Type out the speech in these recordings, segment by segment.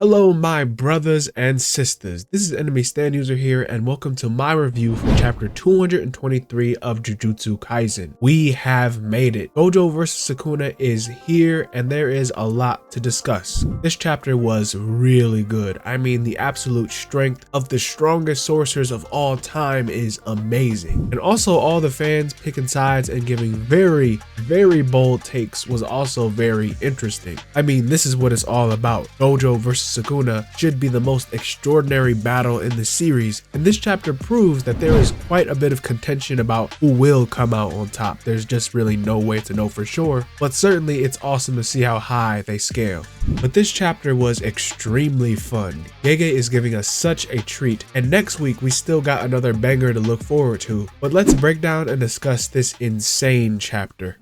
Hello my brothers and sisters, this is Enemy Stand User here and welcome to my review for chapter 223 of Jujutsu Kaisen. We have made it. Gojo vs Sukuna is here and there is a lot to discuss. This chapter was really good. I mean, the absolute strength of the strongest sorcerers of all time is amazing. And also all the fans picking sides and giving very bold takes was also very interesting. I mean, this is what it's all about. Gojo vs Sukuna should be the most extraordinary battle in the series, and this chapter proves that there is quite a bit of contention about who will come out on top. There's just really no way to know for sure, but certainly it's awesome to see how high they scale. But this chapter was extremely fun. Gege is giving us such a treat, and next week we still got another banger to look forward to. But let's break down and discuss this insane chapter.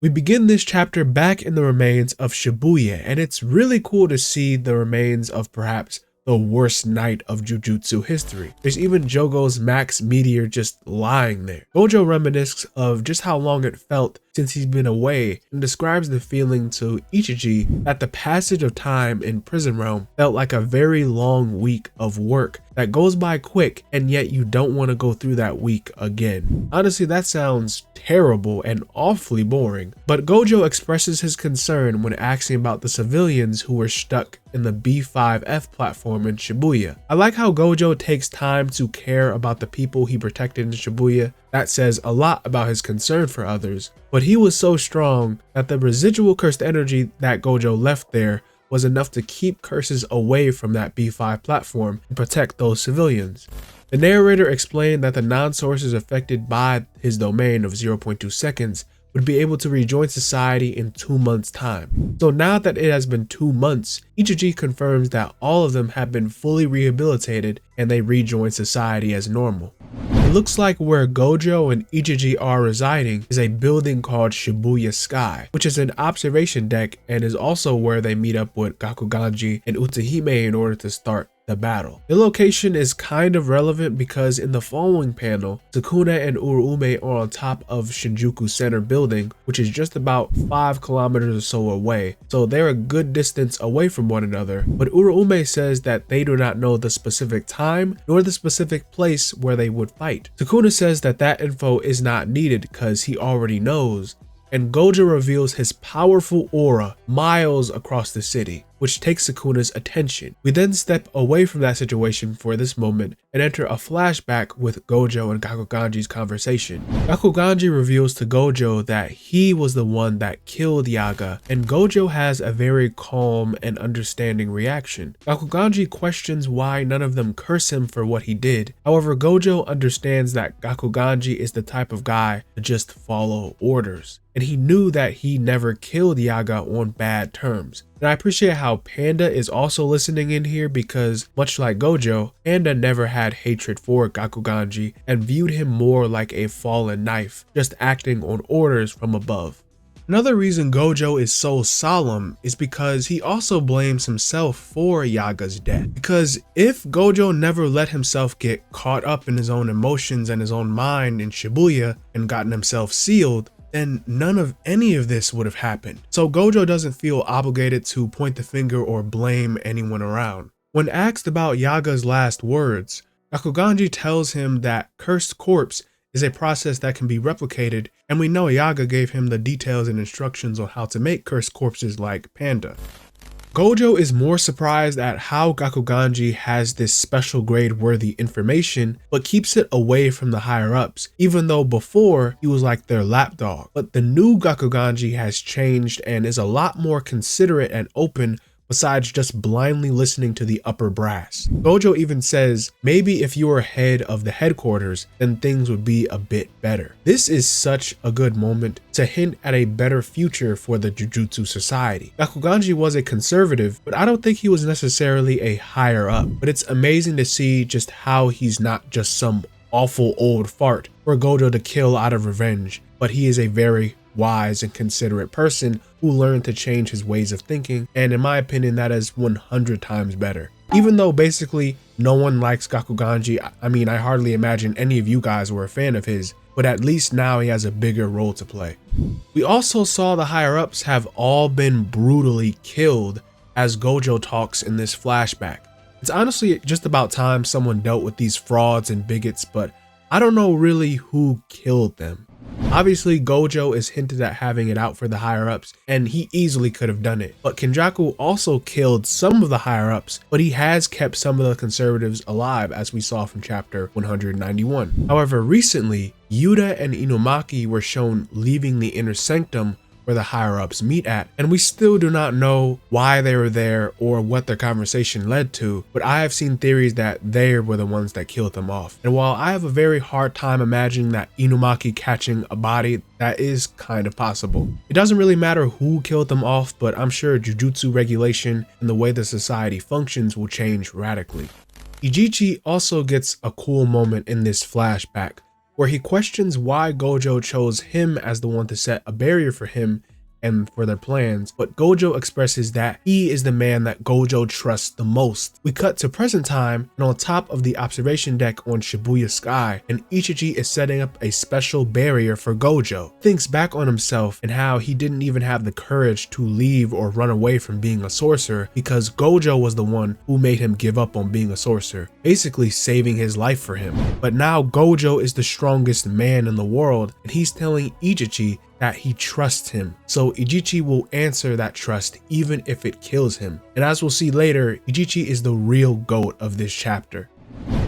We begin this chapter back in the remains of Shibuya, and it's really cool to see the remains of perhaps the worst night of Jujutsu history. There's even Jogo's Max Meteor just lying there. Gojo reminisces of just how long it felt since he's been away and describes the feeling to Ichiji that the passage of time in Prison Realm felt like a very long week of work that goes by quick, and yet you don't want to go through that week again. Honestly, that sounds terrible and awfully boring, but Gojo expresses his concern when asking about the civilians who were stuck in the B5F platform in Shibuya. I like how Gojo takes time to care about the people he protected in Shibuya. That says a lot about his concern for others, but he was so strong that the residual cursed energy that Gojo left there was enough to keep curses away from that B5 platform and protect those civilians. The narrator explained that the non-sources affected by his domain of 0.2 seconds would be able to rejoin society in 2 months' time. So now that it has been 2 months, Ichiji confirms that all of them have been fully rehabilitated and they rejoin society as normal. It looks like where Gojo and Ichiji are residing is a building called Shibuya Sky, which is an observation deck and is also where they meet up with Gakuganji and Utahime in order to start the battle. The location is kind of relevant because in the following panel, Sukuna and Uraume are on top of Shinjuku Center building, which is just about 5 kilometers or so away, so they're a good distance away from one another. But Uraume says that they do not know the specific time nor the specific place where they would fight. Sukuna says that that info is not needed because he already knows, and Gojo reveals his powerful aura miles across the city, which takes Sukuna's attention. We then step away from that situation for this moment and enter a flashback with Gojo and Gakuganji's conversation. Gakuganji reveals to Gojo that he was the one that killed Yaga, and Gojo has a very calm and understanding reaction. Gakuganji questions why none of them curse him for what he did. However, Gojo understands that Gakuganji is the type of guy to just follow orders, and he knew that he never killed Yaga on bad terms. And I appreciate how Panda is also listening in here because, much like Gojo, Panda never had hatred for Gakuganji and viewed him more like a fallen knife, just acting on orders from above. Another reason Gojo is so solemn is because he also blames himself for Yaga's death. Because if Gojo never let himself get caught up in his own emotions and his own mind in Shibuya and gotten himself sealed, then none of any of this would have happened. So Gojo doesn't feel obligated to point the finger or blame anyone around. When asked about Yaga's last words, Gakuganji tells him that cursed corpse is a process that can be replicated, and we know Yaga gave him the details and instructions on how to make cursed corpses like Panda. Gojo is more surprised at how Gakuganji has this special grade worthy information but keeps it away from the higher ups, even though before he was like their lapdog. But the new Gakuganji has changed and is a lot more considerate and open, besides just blindly listening to the upper brass. Gojo even says maybe if you were head of the headquarters, then things would be a bit better. This is such a good moment to hint at a better future for the Jujutsu society. Gakuganji was a conservative, but I don't think he was necessarily a higher up. But it's amazing to see just how he's not just some awful old fart for Gojo to kill out of revenge, but he is a very wise and considerate person who learned to change his ways of thinking, and in my opinion that is 100 times better. Even though basically no one likes Gakuganji, I mean, I hardly imagine any of you guys were a fan of his, but at least now he has a bigger role to play. We also saw the higher ups have all been brutally killed, as Gojo talks in this flashback. It's honestly just about time someone dealt with these frauds and bigots, but I don't know really who killed them. Obviously, Gojo is hinted at having it out for the higher-ups, and he easily could have done it. But Kenjaku also killed some of the higher-ups, but he has kept some of the conservatives alive, as we saw from chapter 191. However, recently, Yuta and Inumaki were shown leaving the inner sanctum where the higher-ups meet at, and we still do not know why they were there or what their conversation led to, but I have seen theories that they were the ones that killed them off. And while I have a very hard time imagining that Inumaki catching a body, that is kind of possible. It doesn't really matter who killed them off, but I'm sure Jujutsu regulation and the way the society functions will change radically. Ijichi also gets a cool moment in this flashback, where he questions why Gojo chose him as the one to set a barrier for him and for their plans, but Gojo expresses that he is the man that Gojo trusts the most. We cut to present time, and on top of the observation deck on Shibuya Sky, and Ichichi is setting up a special barrier for Gojo. Thinks back on himself and how he didn't even have the courage to leave or run away from being a sorcerer because Gojo was the one who made him give up on being a sorcerer, basically saving his life for him. But now Gojo is the strongest man in the world, and he's telling Ichichi that he trusts him. So Ijichi will answer that trust even if it kills him. And as we'll see later, Ijichi is the real GOAT of this chapter.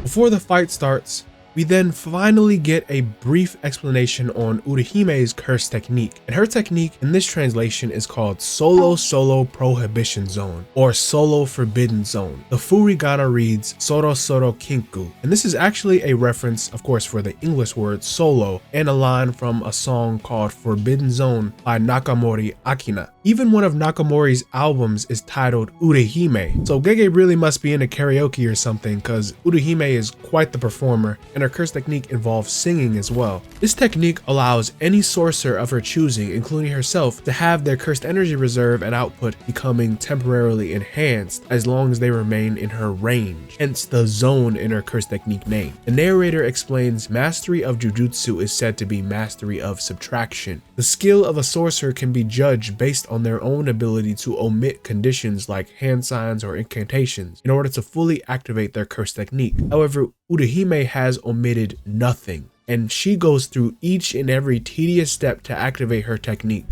Before the fight starts, we then finally get a brief explanation on Utahime's curse technique, and her technique in this translation is called Solo Prohibition Zone, or Solo Forbidden Zone. The furigana reads Soro Kinku, and this is actually a reference, of course, for the English word solo, and a line from a song called Forbidden Zone by Nakamori Akina. Even one of Nakamori's albums is titled Utahime, so Gege really must be into karaoke or something, because Utahime is quite the performer, and her curse technique involves singing as well. This technique allows any sorcerer of her choosing, including herself, to have their cursed energy reserve and output becoming temporarily enhanced as long as they remain in her range, hence the zone in her curse technique name. The narrator explains mastery of Jujutsu is said to be mastery of subtraction. The skill of a sorcerer can be judged based on their own ability to omit conditions like hand signs or incantations in order to fully activate their curse technique. However, Utahime has omitted nothing, and she goes through each and every tedious step to activate her technique.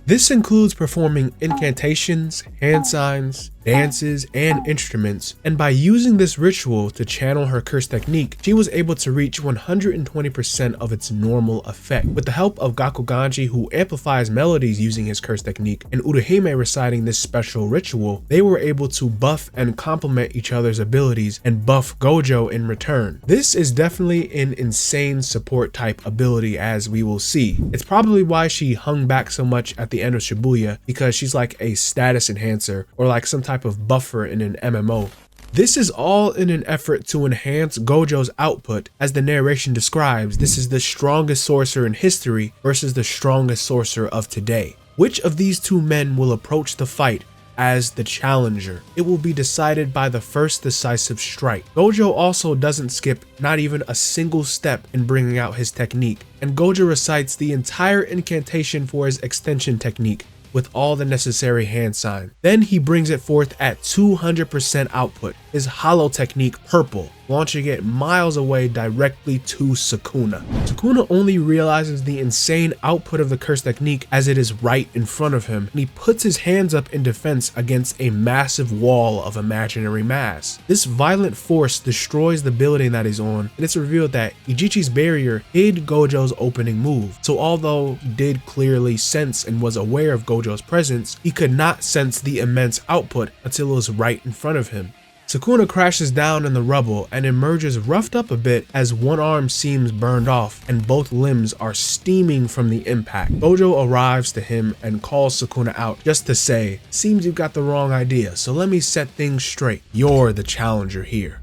This includes performing incantations, hand signs, dances, and instruments, and by using this ritual to channel her curse technique, she was able to reach 120% of its normal effect. With the help of Gakuganji, who amplifies melodies using his curse technique, and Utahime reciting this special ritual, they were able to buff and complement each other's abilities and buff Gojo in return. This is definitely an insane support type ability, as we will see. It's probably why she hung back so much at the end of Shibuya, because she's like a status enhancer or like some type of buffer in an MMO. This is all in an effort to enhance Gojo's output. As the narration describes, this is the strongest sorcerer in history versus the strongest sorcerer of today. Which of these two men will approach the fight as the challenger? It will be decided by the first decisive strike. Gojo also doesn't skip not even a single step in bringing out his technique, and Gojo recites the entire incantation for his extension technique with all the necessary hand sign. Then he brings it forth at 200% output, his hollow technique Purple, launching it miles away directly to Sukuna. Sukuna only realizes the insane output of the curse technique as it is right in front of him, and he puts his hands up in defense against a massive wall of imaginary mass. This violent force destroys the building that he's on, and it's revealed that Ijichi's barrier hid Gojo's opening move. So although he did clearly sense and was aware of Gojo's presence, he could not sense the immense output until it was right in front of him. Sukuna crashes down in the rubble and emerges roughed up a bit as one arm seems burned off and both limbs are steaming from the impact. Gojo arrives to him and calls Sukuna out just to say, "Seems you've got the wrong idea, so let me set things straight. You're the challenger here."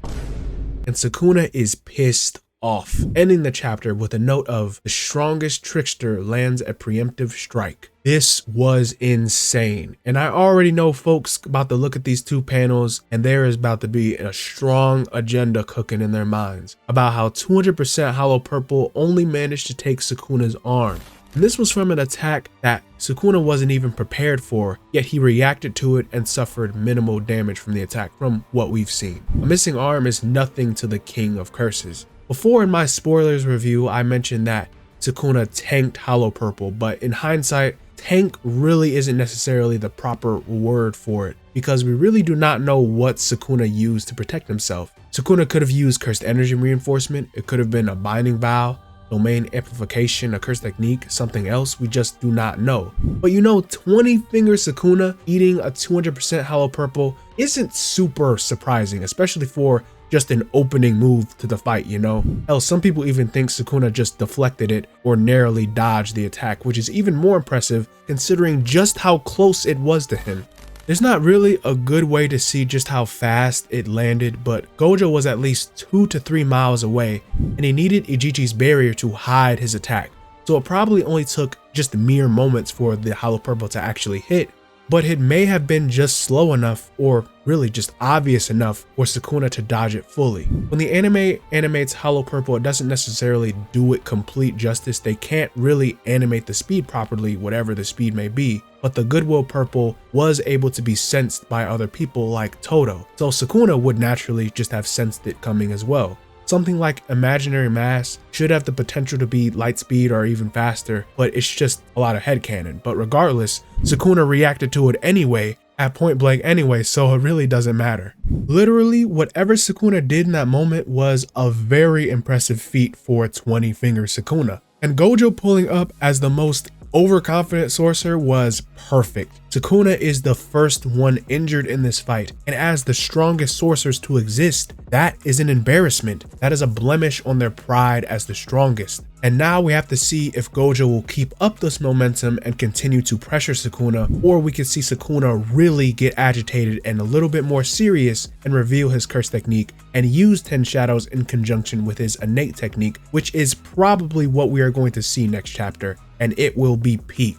And Sukuna is pissed off, ending the chapter with a note of the strongest trickster lands a preemptive strike. This was insane, and I already know folks about to look at these two panels and there is about to be a strong agenda cooking in their minds about how 200% Hollow Purple only managed to take Sukuna's arm. And this was from an attack that Sukuna wasn't even prepared for, yet he reacted to it and suffered minimal damage from the attack from what we've seen. A missing arm is nothing to the king of curses. Before in my spoilers review, I mentioned that Sukuna tanked Hollow Purple, but in hindsight, tank really isn't necessarily the proper word for it, because we really do not know what Sukuna used to protect himself. Sukuna could have used Cursed Energy Reinforcement, it could have been a Binding Vow, Domain Amplification, a Curse Technique, something else, we just do not know. But you know, 20 Finger Sukuna eating a 200% Hollow Purple isn't super surprising, especially for just an opening move to the fight, you know? Hell, some people even think Sukuna just deflected it or narrowly dodged the attack, which is even more impressive considering just how close it was to him. There's not really a good way to see just how fast it landed, but Gojo was at least 2 to 3 miles away, and he needed Ichichi's barrier to hide his attack, so it probably only took just mere moments for the Hollow Purple to actually hit. But it may have been just slow enough, or really just obvious enough, for Sukuna to dodge it fully. When the anime animates Hollow Purple, it doesn't necessarily do it complete justice. They can't really animate the speed properly, whatever the speed may be, but the Goodwill Purple was able to be sensed by other people like Todo, so Sukuna would naturally just have sensed it coming as well. Something like Imaginary Mass should have the potential to be light speed or even faster, but it's just a lot of headcanon. But regardless, Sukuna reacted to it anyway, at point blank anyway, so it really doesn't matter. Literally, whatever Sukuna did in that moment was a very impressive feat for 20 Finger Sukuna. And Gojo pulling up as the most overconfident sorcerer was perfect. Sukuna is the first one injured in this fight, and as the strongest sorcerers to exist, that is an embarrassment. That is a blemish on their pride as the strongest. And now we have to see if Gojo will keep up this momentum and continue to pressure Sukuna, or we could see Sukuna really get agitated and a little bit more serious and reveal his curse technique and use 10 Shadows in conjunction with his innate technique, which is probably what we are going to see next chapter, and it will be peak.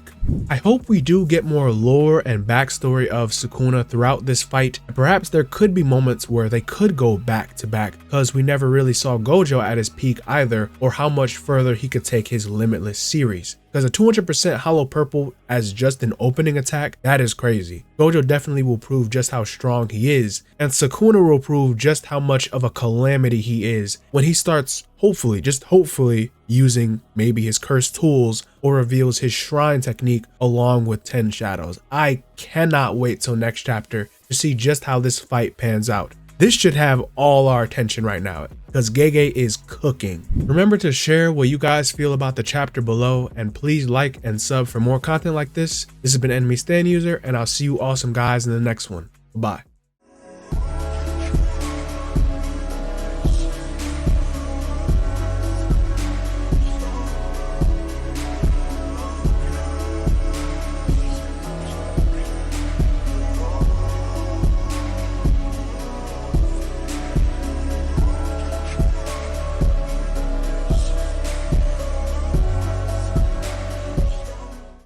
I hope we do get more lore and backstory of Sukuna throughout this fight. Perhaps there could be moments where they could go back to back, because we never really saw Gojo at his peak either, or how much further he could take his Limitless series. Because a 200% Hollow Purple as just an opening attack, that is crazy. Gojo definitely will prove just how strong he is, and Sukuna will prove just how much of a calamity he is when he starts, hopefully, just hopefully, using maybe his cursed tools or reveals his shrine technique along with 10 Shadows. I cannot wait till next chapter to see just how this fight pans out. This should have all our attention right now, because Gege is cooking. Remember to share what you guys feel about the chapter below, and please like and sub for more content like this. This has been Enemy Stand User, and I'll see you awesome guys in the next one. Bye.